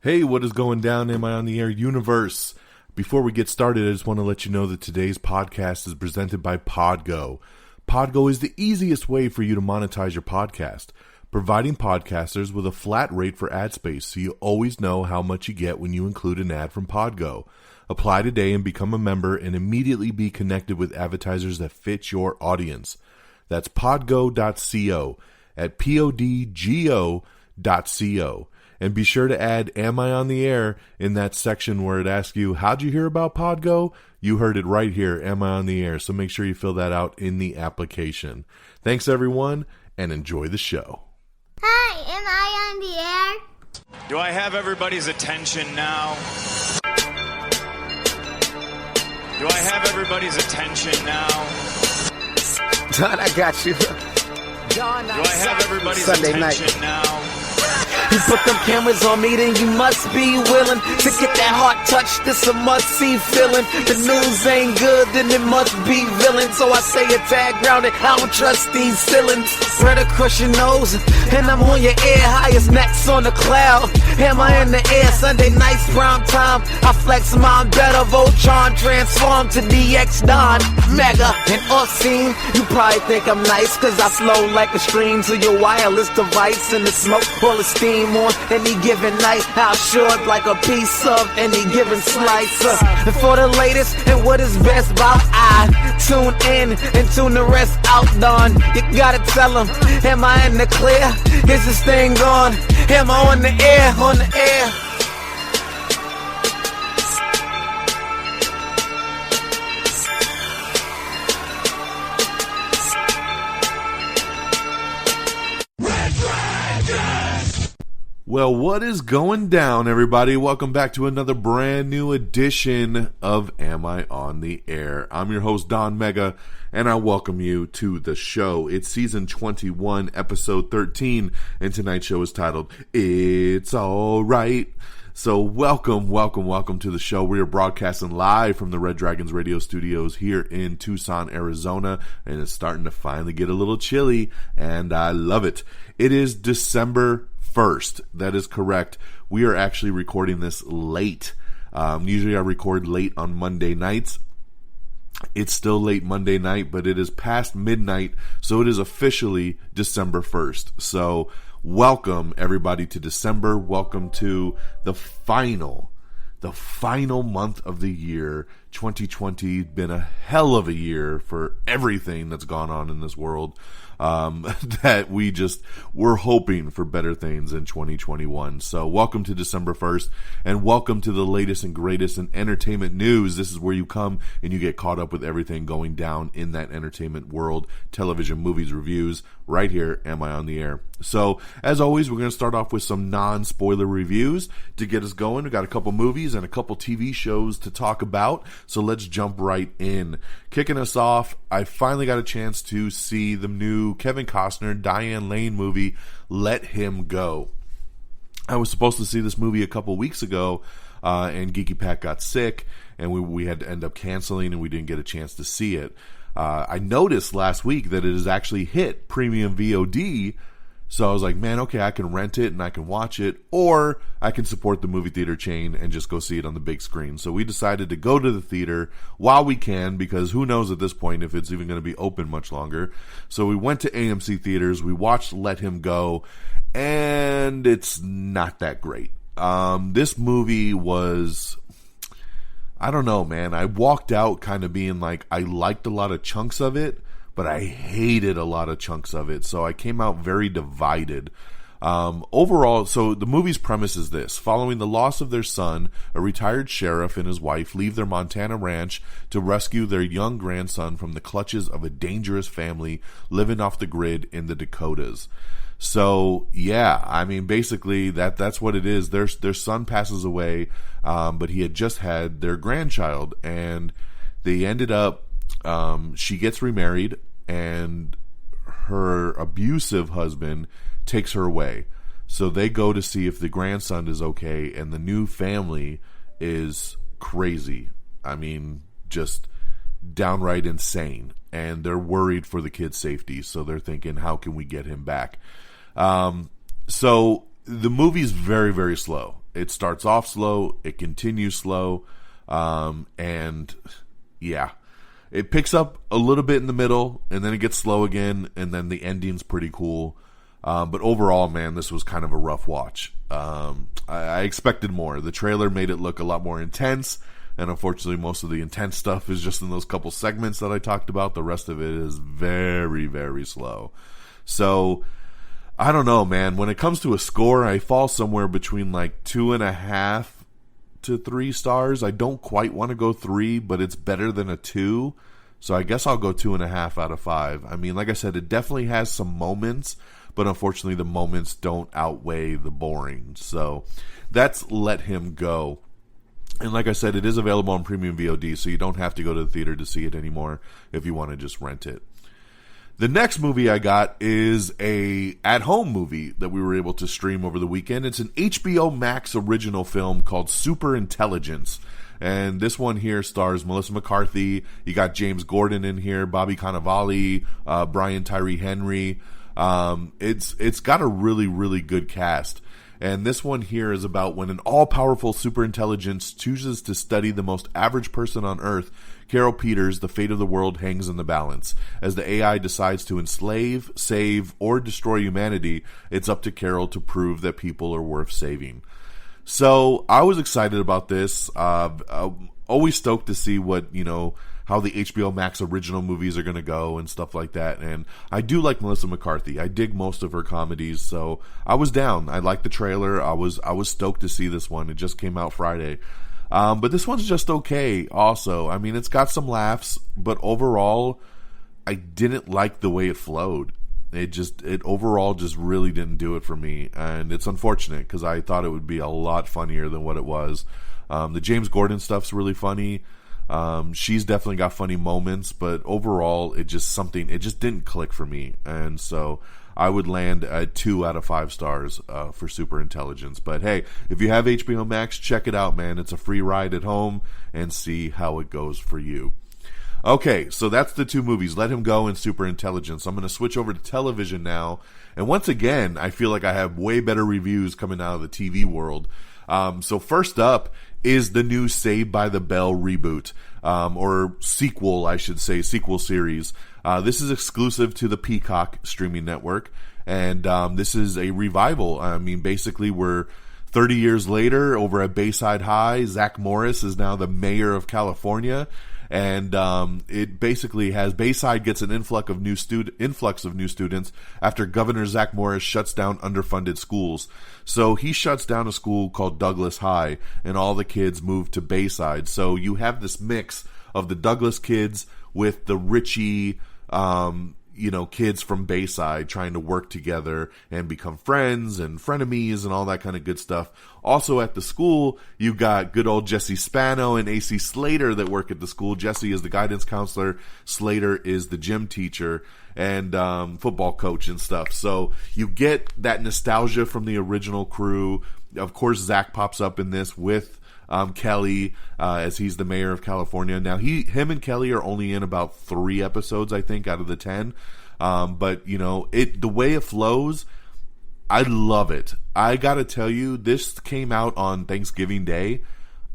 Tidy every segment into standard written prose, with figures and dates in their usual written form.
Hey, what is going down, Am I on the Air universe? Before we get started, I just want to let you know that today's podcast is presented by Podgo. Podgo is the easiest way for you to monetize your podcast, providing podcasters with a flat rate for ad space so you always know how much you get when you include an ad from Podgo. Apply today and become a member and immediately be connected with advertisers that fit your audience. That's podgo.co at podgo.co. And be sure to add Am I on the Air in that section where it asks you, how'd you hear about Podgo? You heard it right here, Am I on the Air? So make sure you fill that out in the application. Thanks, everyone, and enjoy the show. Hi, am I on the air? Do I have everybody's attention now? Do I have everybody's attention now? John, I got you. John, do I have everybody's Sunday attention night. now? You put them cameras on me, then you must be willing to get that heart touch. This a must-see feeling. The news ain't good, then it must be villain. So I say a tag grounded, I don't trust these ceilings. Spread across your nose, and I'm on your ear. Highest necks on the cloud. Am I in the air? Sunday nights, prime time. I flex mine better. Voltron transform to DX Don Mega. And off scene, you probably think I'm nice, cause I flow like a stream to your wireless device. And the smoke all the steam on any given night. I'll short like a piece of any given slice. And for the latest and what is best about I tune in and tune the rest out, Don. You gotta tell them, am I in the clear? Is this thing on? Am I on the air? On the air? Well, what is going down, everybody? Welcome back to another brand new edition of Am I on the Air? I'm your host, Don Mega, and I welcome you to the show. It's season 21, episode 13, and tonight's show is titled, It's Alright. So welcome to the show. We are broadcasting live from the Red Dragons radio studios here in Tucson, Arizona, and it's starting to finally get a little chilly, and I love it. It is December 1st. That is correct. We are actually recording this late. Usually I record late on Monday nights. It's still late Monday night, but it is past midnight, so it is officially December 1st. So welcome everybody to December. Welcome to the final month of the year. 2020 been a hell of a year for everything that's gone on in this world. That we're hoping for better things in 2021. So welcome to December 1st, and welcome to the latest and greatest in entertainment news. This is where you come and you get caught up with everything going down in that entertainment world, television, movies, reviews, right here, Am I on the Air? So, as always, we're going to start off with some non-spoiler reviews to get us going. We've got a couple movies and a couple TV shows to talk about, so let's jump right in. Kicking us off, I finally got a chance to see the new Kevin Costner, Diane Lane movie, Let Him Go. I was supposed to see this movie a couple weeks ago, and Geeky Pat got sick, and we had to end up canceling, and we didn't get a chance to see it. I noticed last week that it has actually hit premium VOD, so I was like, man, okay, I can rent it and I can watch it, or I can support the movie theater chain and just go see it on the big screen. So we decided to go to the theater while we can, because who knows at this point if it's even going to be open much longer. So we went to AMC theaters, we watched Let Him Go, and it's not that great. This movie was, I don't know, man. I walked out kind of being like, I liked a lot of chunks of it, but I hated a lot of chunks of it. So I came out very divided. Overall, so the movie's premise is this. Following the loss of their son, a retired sheriff and his wife leave their Montana ranch to rescue their young grandson from the clutches of a dangerous family living off the grid in the Dakotas. So, yeah, I mean, basically, that's what it is. Their son passes away, but he had just had their grandchild, and they ended up, she gets remarried, and her abusive husband takes her away. So they go to see if the grandson is okay, and the new family is crazy. I mean, just downright insane. And they're worried for the kid's safety, so they're thinking, how can we get him back? So the movie's very, very slow. It starts off slow, it continues slow, and yeah. It picks up a little bit in the middle, and then it gets slow again, and then the ending's pretty cool. But overall, man, this was kind of a rough watch. I expected more. The trailer made it look a lot more intense, and unfortunately, most of the intense stuff is just in those couple segments that I talked about. The rest of it is very, very slow. So, I don't know, man. When it comes to a score, I fall somewhere between like 2.5 to 3 stars. I don't quite want to go 3, but it's better than a 2. So I guess I'll go 2.5 out of 5. I mean, like I said, it definitely has some moments, but unfortunately the moments don't outweigh the boring. So that's Let Him Go. And like I said, it is available on premium VOD, so you don't have to go to the theater to see it anymore if you want to just rent it. The next movie I got is a at-home movie that we were able to stream over the weekend. It's an HBO Max original film called Superintelligence. And this one here stars Melissa McCarthy. You got James Gordon in here, Bobby Cannavale, Brian Tyree Henry. It's got a really, really good cast. And this one here is about when an all-powerful superintelligence chooses to study the most average person on Earth. Carol Peters, the fate of the world hangs in the balance. As the AI decides to enslave, save, or destroy humanity, it's up to Carol to prove that people are worth saving. So I was excited about this. Always stoked to see what, how the HBO Max original movies are going to go and stuff like that. And I do like Melissa McCarthy. I dig most of her comedies, so I was down. I liked the trailer. I was stoked to see this one. It just came out Friday. But this one's just okay also. I mean, it's got some laughs, but overall, I didn't like the way it flowed. It overall just really didn't do it for me. And it's unfortunate because I thought it would be a lot funnier than what it was. The James Gordon stuff's really funny. She's definitely got funny moments, but overall, it just didn't click for me. And so I would land at 2 out of 5 stars for Superintelligence. But hey, if you have HBO Max, check it out, man. It's a free ride at home, and see how it goes for you. Okay, so that's the 2 movies, Let Him Go and Superintelligence. I'm going to switch over to television now. And once again, I feel like I have way better reviews coming out of the TV world. So first up is the new Saved by the Bell reboot, or sequel, I should say, sequel series. This is exclusive to the Peacock streaming network, and this is a revival. I mean, basically, we're 30 years later over at Bayside High. Zach Morris is now the mayor of California, and it basically has Bayside gets an influx of new students after Governor Zach Morris shuts down underfunded schools. So he shuts down a school called Douglas High, and all the kids move to Bayside. So you have this mix of the Douglas kids with the Richie, kids from Bayside trying to work together and become friends and frenemies and all that kind of good stuff. Also at the school, you got good old Jesse Spano and AC Slater that work at the school. Jesse is the guidance counselor. Slater is the gym teacher and football coach and stuff. So you get that nostalgia from the original crew. Of course, Zach pops up in this with Kelly, as he's the mayor of California. Now, him and Kelly are only in about 3 episodes, I think, out of the 10. But, the way it flows, I love it. I gotta tell you, this came out on Thanksgiving Day.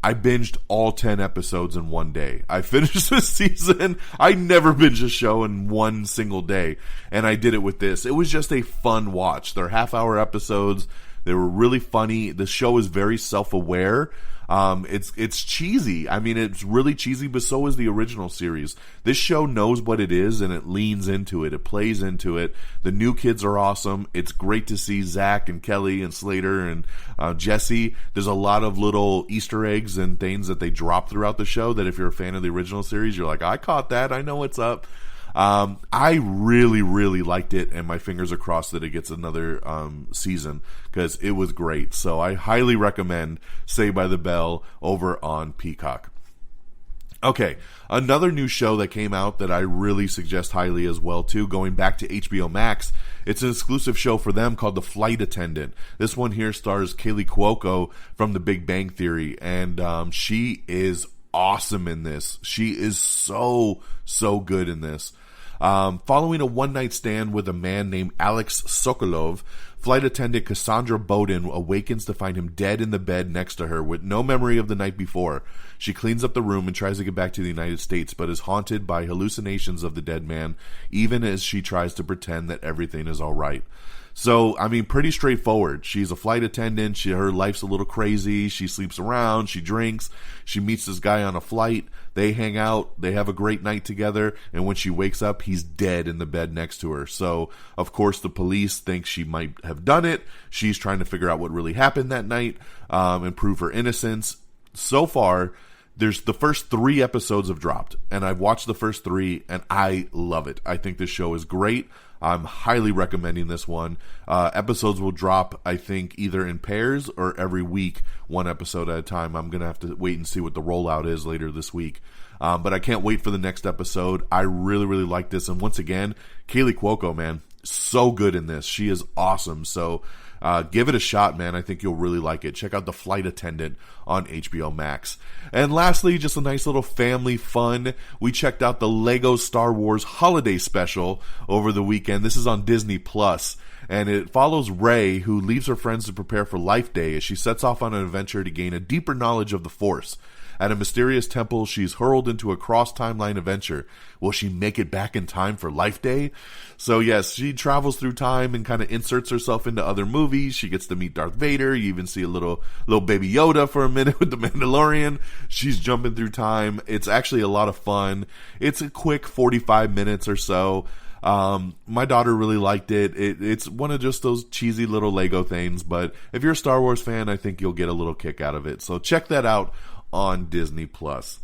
I binged all 10 episodes in one day. I finished the season. I never binged a show in one single day. And I did it with this. It was just a fun watch. They're half-hour episodes. They were really funny. The show is very self-aware. It's cheesy. I mean, it's really cheesy, but so is the original series. This show knows what it is, and it leans into it. It plays into it. The new kids are awesome. It's great to see Zach and Kelly and Slater and Jesse. There's a lot of little Easter eggs and things that they drop throughout the show that if you're a fan of the original series, you're like, I caught that. I know what's up. I really, really liked it, and my fingers are crossed that it gets another season because it was great. So I highly recommend Saved by the Bell over on Peacock. Okay, another new show that came out that I really suggest highly as well too, going back to HBO Max. It's an exclusive show for them called The Flight Attendant. This one here stars Kaylee Cuoco from The Big Bang Theory, and she is awesome in this. She is so good in this. Following a one-night stand with a man named Alex Sokolov, flight attendant Cassandra Bowden awakens to find him dead in the bed next to her with no memory of the night before. She cleans up the room and tries to get back to the United States, but is haunted by hallucinations of the dead man, even as she tries to pretend that everything is all right. So, I mean, pretty straightforward. She's a flight attendant. Her life's a little crazy. She sleeps around. She drinks. She meets this guy on a flight. They hang out. They have a great night together. And when she wakes up, he's dead in the bed next to her. So, of course, the police think she might have done it. She's trying to figure out what really happened that night and prove her innocence. So far, there's the first 3 episodes have dropped. And I've watched the first 3, and I love it. I think this show is great. I'm highly recommending this one. Episodes will drop, I think, either in pairs or every week, 1 episode at a time. I'm going to have to wait and see what the rollout is later this week. But I can't wait for the next episode. I really, really like this. And once again, Kaylee Cuoco, man, so good in this. She is awesome. So give it a shot, man. I think you'll really like it. Check out The Flight Attendant on HBO Max. And lastly, just a nice little family fun. We checked out the Lego Star Wars Holiday Special over the weekend. This is on Disney Plus. And it follows Rey, who leaves her friends to prepare for Life Day as she sets off on an adventure to gain a deeper knowledge of the Force. At a mysterious temple, she's hurled into a cross-timeline adventure. Will she make it back in time for Life Day? So yes, she travels through time and kind of inserts herself into other movies. She gets to meet Darth Vader. You even see a little baby Yoda for a minute with the Mandalorian. She's jumping through time. It's actually a lot of fun. It's a quick 45 minutes or so. My daughter really liked it. It's one of just those cheesy little Lego things, but if you're a Star Wars fan, I think you'll get a little kick out of it. So check that out on Disney Plus.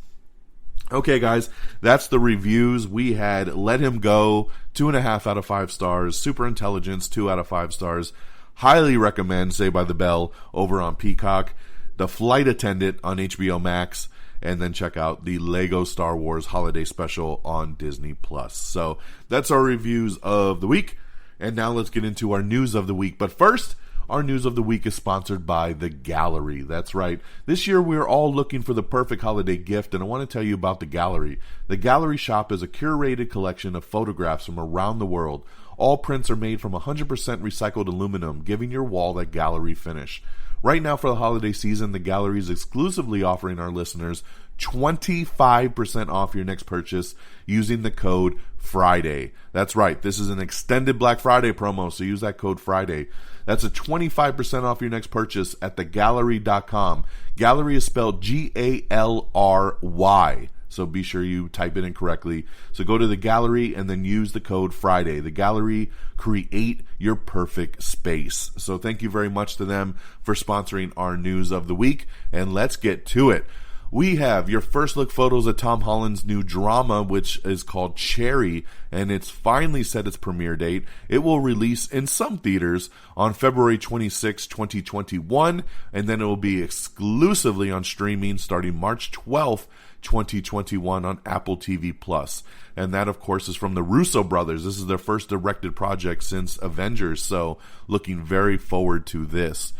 Okay, guys, that's the reviews. We had Let Him Go, 2.5 out of 5 stars. Superintelligence, 2 out of 5 stars. Highly recommend Saved by the Bell over on Peacock. The Flight Attendant on HBO Max. And then check out the Lego Star Wars Holiday Special on Disney Plus. So that's our reviews of the week. And now let's get into our news of the week. But first, our news of the week is sponsored by The Gallery. That's right. This year we're all looking for the perfect holiday gift, and I want to tell you about The Gallery. The Gallery Shop is a curated collection of photographs from around the world. All prints are made from 100% recycled aluminum, giving your wall that gallery finish. Right now for the holiday season, The Gallery is exclusively offering our listeners 25% off your next purchase using the code FRIDAY. That's right. This is an extended Black Friday promo, so use that code FRIDAY. That's a 25% off your next purchase at thegallery.com. Gallery is spelled Gallery, so be sure you type it in correctly. So go to The Gallery and then use the code FRIDAY. The Gallery, create your perfect space. So thank you very much to them for sponsoring our news of the week, and let's get to it. We have your first look photos of Tom Holland's new drama, which is called Cherry, and it's finally set its premiere date. It will release in some theaters on February 26, 2021, and then it will be exclusively on streaming starting March 12th, 2021 on Apple TV+. And that, of course, is from the Russo brothers. This is their first directed project since Avengers, so looking very forward to this.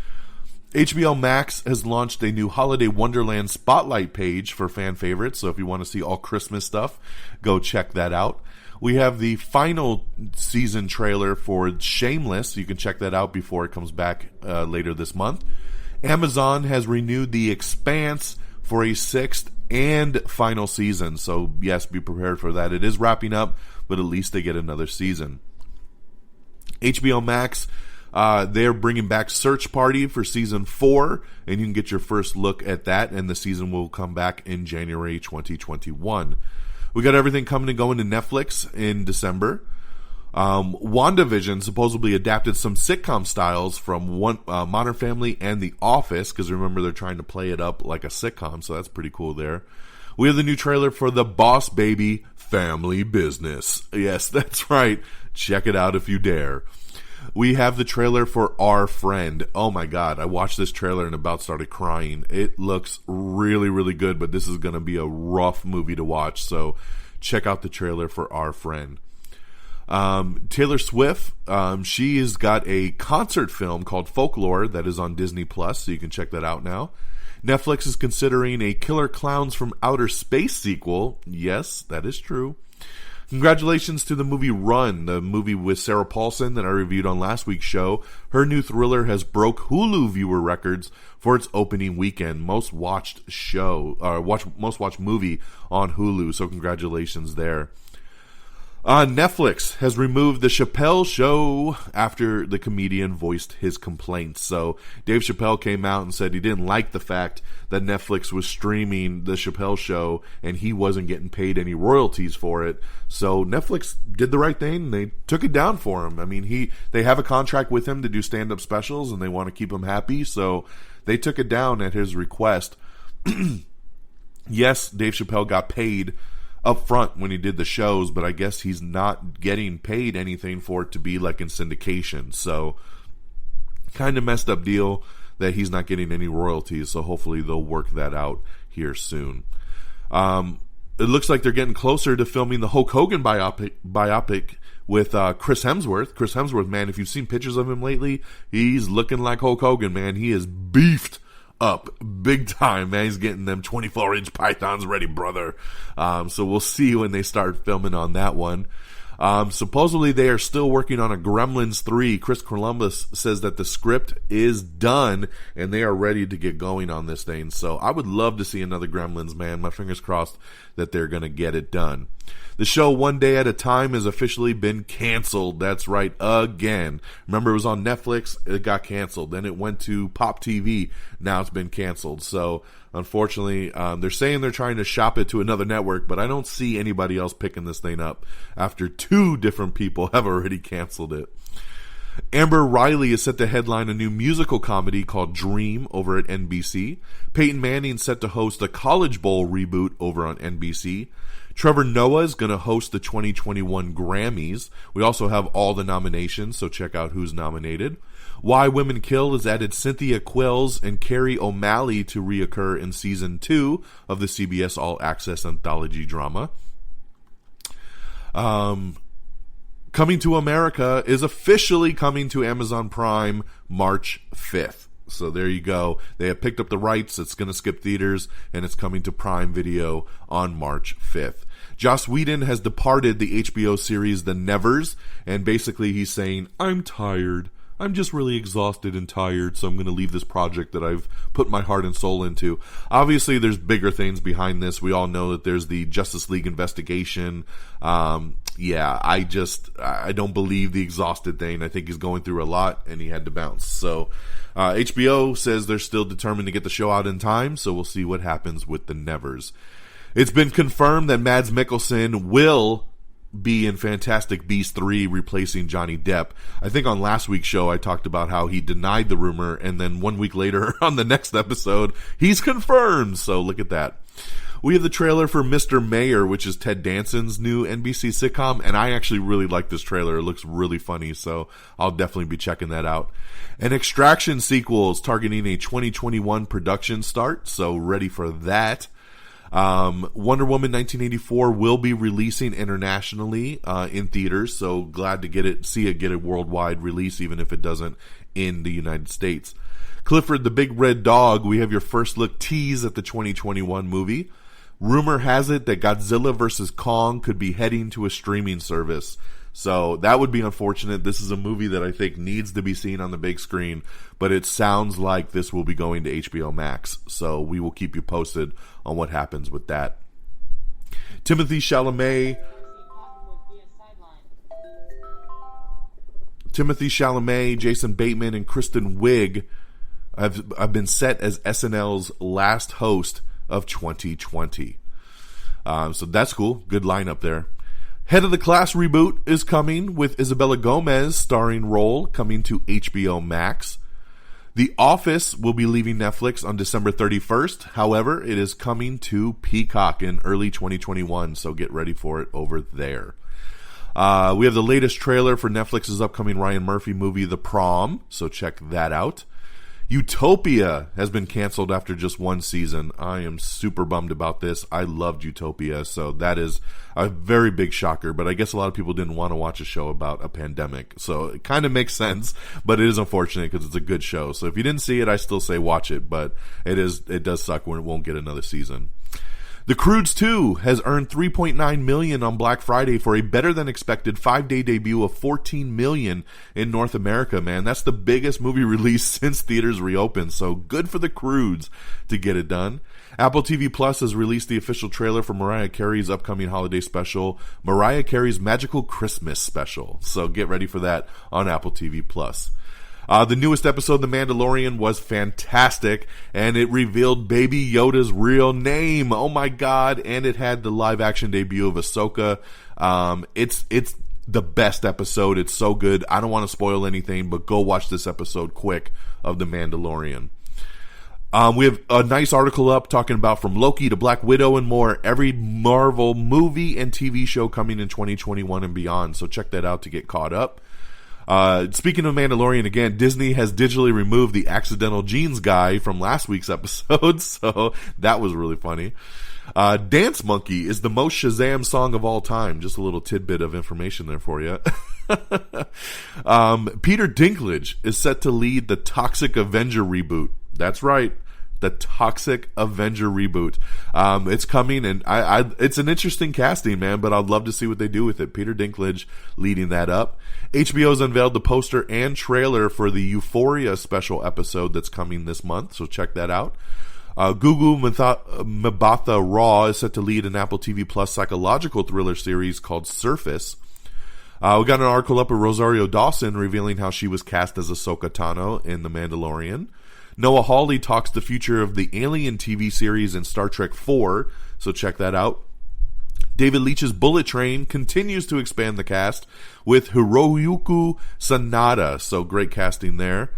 HBO Max has launched a new Holiday Wonderland Spotlight page for fan favorites, so if you want to see all Christmas stuff, go check that out. We have the final season trailer for Shameless. You can check that out before it comes back later this month. Amazon has renewed The Expanse for a 6th and final season, so yes, be prepared for that. It is wrapping up, but at least they get another season. HBO Max, they're bringing back Search Party for season 4, and you can get your first look at that, and the season will come back in January 2021. We got everything coming and going to Netflix in December. WandaVision supposedly adapted some sitcom styles from Modern Family and The Office, because remember, they're trying to play it up like a sitcom, so that's pretty cool there. We have the new trailer for The Boss Baby Family Business. Yes, that's right. Check it out if you dare. We have the trailer for Our Friend. Oh my God, I watched this trailer and about started crying. It looks really, really good, but this is going to be a rough movie to watch, so check out the trailer for Our Friend. Taylor Swift, she has got a concert film called Folklore that is on Disney Plus, so you can check that out now. Netflix is considering a Killer Clowns from Outer Space sequel. Yes, that is true. Congratulations to the movie Run, the movie with Sarah Paulson that I reviewed on last week's show. Her new thriller has broke Hulu viewer records for its opening weekend. Most watched movie on Hulu, so congratulations there. Netflix has removed The Chappelle Show after the comedian voiced his complaints. So Dave Chappelle came out and said he didn't like the fact that Netflix was streaming The Chappelle Show and he wasn't getting paid any royalties for it. So Netflix did the right thing. They took it down for him. I mean, they have a contract with him to do stand-up specials and they want to keep him happy. So they took it down at his request. Yes, Dave Chappelle got paid up front when he did the shows, but I guess he's not getting paid anything for it to be like in syndication. So kind of messed up deal that he's not getting any royalties. So hopefully they'll work that out here soon. It looks like they're getting closer to filming the Hulk Hogan biopic with Chris Hemsworth. Chris Hemsworth, man, if you've seen pictures of him lately, he's looking like Hulk Hogan, man. He is beefed up big time, man. He's getting them 24-inch pythons ready, brother. So we'll see when they start filming on that one. Supposedly they are still working on a Gremlins 3. Chris Columbus says that the script is done and they are ready to get going on this thing. So I would love to see another Gremlins, man. My fingers crossed that they're going to get it done. The show One Day at a Time has officially been canceled. That's right, again. Remember, it was on Netflix. It got canceled. Then it went to Pop TV. Now it's been canceled. So, unfortunately, they're saying they're trying to shop it to another network, but I don't see anybody else picking this thing up after 2 different people have already canceled it. Amber Riley is set to headline a new musical comedy called Dream over at NBC. Peyton Manning set to host a College Bowl reboot over on NBC. Trevor Noah is going to host the 2021 Grammys. We also have all the nominations, so check out who's nominated. Why Women Kill has added Cynthia Quills and Carrie O'Malley to reoccur in Season 2 of the CBS All Access anthology drama. Coming to America is officially coming to Amazon Prime March 5th. So there you go. They have picked up the rights. It's going to skip theaters, and it's coming to Prime Video on March 5th. Joss Whedon has departed the HBO series The Nevers, and basically he's saying, I'm tired. I'm just really exhausted and tired, so I'm going to leave this project that I've put my heart and soul into. Obviously, there's bigger things behind this. We all know that there's the Justice League investigation. I don't believe the exhausted thing. I think he's going through a lot, and he had to bounce. So HBO says they're still determined to get the show out in time, so we'll see what happens with The Nevers. It's been confirmed that Mads Mikkelsen will be in Fantastic Beasts 3 replacing Johnny Depp. I think on last week's show I talked about how he denied the rumor, and then 1 week later on the next episode, he's confirmed. So look at that. We have the trailer for Mr. Mayor, which is Ted Danson's new NBC sitcom, and I actually really like this trailer. It looks really funny, so I'll definitely be checking that out. An Extraction sequel is targeting a 2021 production start, so ready for that. Wonder Woman 1984 will be releasing internationally in theaters, so glad to get a worldwide release, even if it doesn't in the United States. Clifford the Big Red Dog, we have your first look tease at the 2021 movie. Rumor has it that Godzilla vs. Kong could be heading to a streaming service. So that would be unfortunate. This is a movie that I think needs to be seen on the big screen, but it sounds like this will be going to HBO Max. So we will keep you posted on what happens with that. Timothy Chalamet, Jason Bateman, and Kristen Wiig have been set as SNL's last host of 2020. So that's cool. Good lineup there. Head of the Class reboot is coming with Isabella Gomez starring role coming to HBO Max. The Office will be leaving Netflix on December 31st. However, it is coming to Peacock in early 2021, so get ready for it over there. We have the latest trailer for Netflix's upcoming Ryan Murphy movie, The Prom, so check that out. Utopia has been canceled after just 1 season. I am super bummed about this. I loved Utopia, so that is a very big shocker, but I guess a lot of people didn't want to watch a show about a pandemic, so it kind of makes sense, but it is unfortunate because it's a good show. So if you didn't see it, I still say watch it, but it does suck when it won't get another season. The Croods 2 has earned $3.9 million on Black Friday for a better-than-expected 5-day debut of $14 million in North America, man. That's the biggest movie release since theaters reopened, so good for the Croods to get it done. Apple TV Plus has released the official trailer for Mariah Carey's upcoming holiday special, Mariah Carey's Magical Christmas Special. So get ready for that on Apple TV Plus. The newest episode, The Mandalorian, was fantastic, and it revealed Baby Yoda's real name. Oh my god, and it had the live-action debut of Ahsoka. It's the best episode. It's so good. I don't want to spoil anything, but go watch this episode quick of The Mandalorian. We have a nice article up talking about from Loki to Black Widow and more, every Marvel movie and TV show coming in 2021 and beyond, so check that out to get caught up. Speaking of Mandalorian again, Disney has digitally removed the accidental jeans guy from last week's episode, so that was really funny. Dance Monkey is the most Shazam song of all time. Just a little tidbit of information there for you. Peter Dinklage is set to lead the Toxic Avenger reboot. That's right. The Toxic Avenger reboot. It's coming, and it's an interesting casting, man, but I'd love to see what they do with it. Peter Dinklage leading that up. HBO's unveiled the poster and trailer for the Euphoria special episode that's coming this month, so check that out. Gugu Mbatha Raw is set to lead an Apple TV Plus psychological thriller series called Surface. We got an article up with Rosario Dawson revealing how she was cast as Ahsoka Tano in The Mandalorian. Noah Hawley talks the future of the Alien TV series in Star Trek 4, so check that out. David Leitch's Bullet Train continues to expand the cast with Hiroyuki Sanada, so great casting there.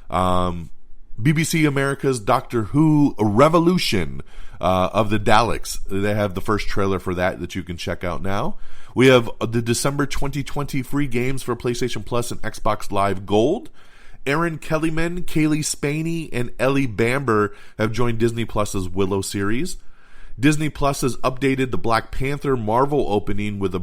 BBC America's Doctor Who Revolution of the Daleks. They have the first trailer for that you can check out now. We have the December 2020 free games for PlayStation Plus and Xbox Live Gold. Aaron Kellyman, Kaylee Spaney, and Ellie Bamber have joined Disney Plus's Willow series. Disney Plus has updated the Black Panther Marvel opening with a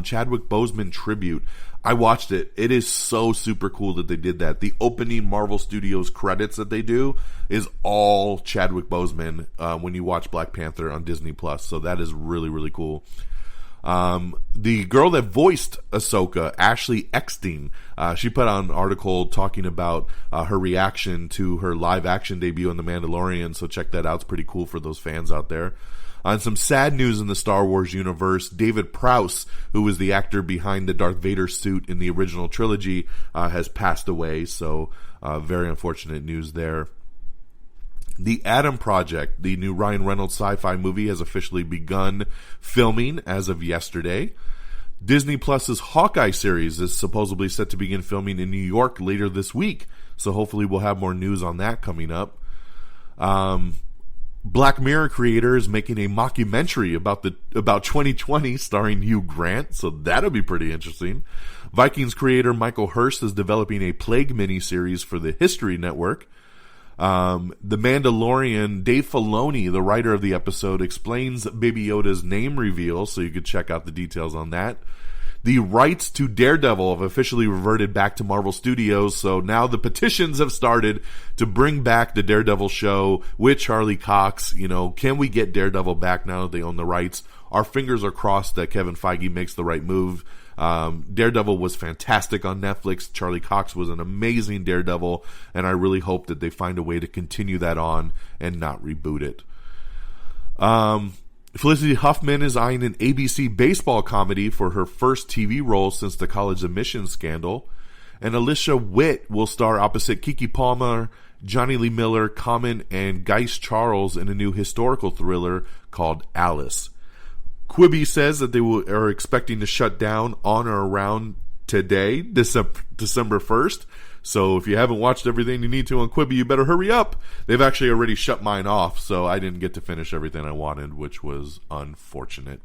Chadwick Boseman tribute. I watched it. It is so super cool that they did that. The opening Marvel Studios credits that they do is all Chadwick Boseman when you watch Black Panther on Disney Plus. So that is really, really cool. The girl that voiced Ahsoka, Ashley Eckstein, she put out an article talking about her reaction to her live-action debut on The Mandalorian, so check that out. It's pretty cool for those fans out there. On some sad news in the Star Wars universe, David Prowse, who was the actor behind the Darth Vader suit in the original trilogy, has passed away, so very unfortunate news there. The Adam Project, the new Ryan Reynolds sci-fi movie, has officially begun filming as of yesterday. Disney Plus's Hawkeye series is supposedly set to begin filming in New York later this week, so hopefully we'll have more news on that coming up. Black Mirror creator is making a mockumentary about 2020 starring Hugh Grant, so that'll be pretty interesting. Vikings creator Michael Hurst is developing a Plague miniseries for the History Network. The Mandalorian, Dave Filoni, the writer of the episode, explains Baby Yoda's name reveal, so you could check out the details on that. The rights to Daredevil have officially reverted back to Marvel Studios, so now the petitions have started to bring back the Daredevil show with Charlie Cox. You know, can we get Daredevil back now that they own the rights? Our fingers are crossed that Kevin Feige makes the right move. Daredevil was fantastic on Netflix. Charlie Cox was an amazing Daredevil, and I really hope that they find a way to continue that on and not reboot it. Felicity Huffman is eyeing an ABC baseball comedy for her first TV role since the college admissions scandal. And Alicia Witt will star opposite Keke Palmer, Johnny Lee Miller, Common, and Geist Charles in a new historical thriller called Alice. Quibi says that they are expecting to shut down on or around today, December 1st. So if you haven't watched everything you need to on Quibi, you better hurry up. They've actually already shut mine off, so I didn't get to finish everything I wanted, which was unfortunate.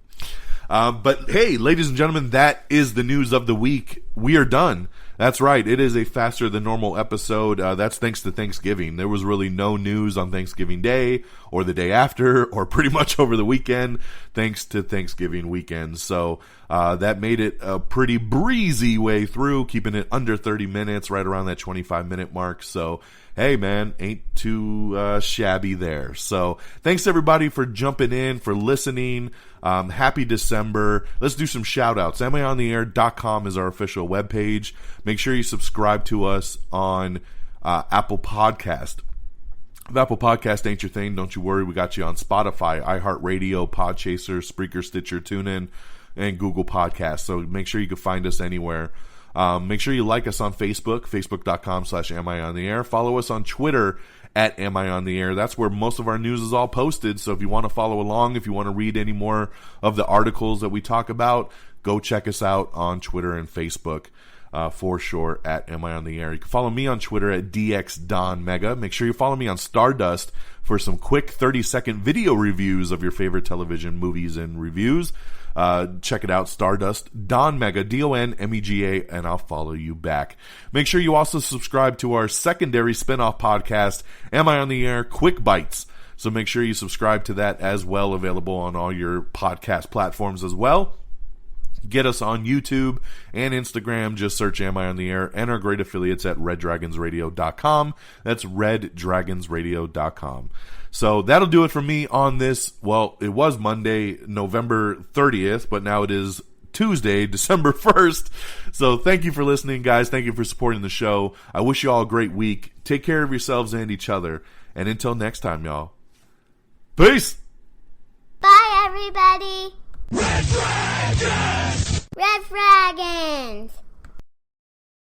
But hey, ladies and gentlemen, that is the news of the week. We are done. That's right. It is a faster than normal episode. That's thanks to Thanksgiving. There was really no news on Thanksgiving Day or the day after or pretty much over the weekend thanks to Thanksgiving weekend. So that made it a pretty breezy way through, keeping it under 30 minutes, right around that 25-minute mark. So hey man, ain't too shabby there. So thanks everybody for jumping in, for listening. Happy December. Let's do some shout outs. AmIOnTheAir.com is our official webpage. Make sure you subscribe to us on Apple Podcast. If Apple Podcast ain't your thing, don't you worry. We got you on Spotify, iHeartRadio, Podchaser, Spreaker, Stitcher, TuneIn, and Google Podcasts. So make sure you can find us anywhere. Make sure you like us on Facebook, facebook.com/AmIOnTheAir. Follow us on Twitter at AmIOnTheAir. That's where most of our news is all posted. So if you want to follow along, if you want to read any more of the articles that we talk about, go check us out on Twitter and Facebook. For sure, at Am I on the Air. You can follow me on Twitter at DXDonMega. Make sure you follow me on Stardust for some quick 30-second video reviews of your favorite television movies and reviews. Check it out, Stardust, Don Mega, DONMEGA, and I'll follow you back. Make sure you also subscribe to our secondary spinoff podcast, Am I on the Air? Quick Bites. So make sure you subscribe to that as well, available on all your podcast platforms as well. Get us on YouTube and Instagram. Just search Am I on the Air, and our great affiliates at reddragonsradio.com. That's reddragonsradio.com. So that'll do it for me on this. Well, it was Monday, November 30th, but now it is Tuesday, December 1st. So thank you for listening, guys. Thank you for supporting the show. I wish you all a great week. Take care of yourselves and each other. And until next time, y'all. Peace! Bye, everybody. Red Dragons! Red Dragons!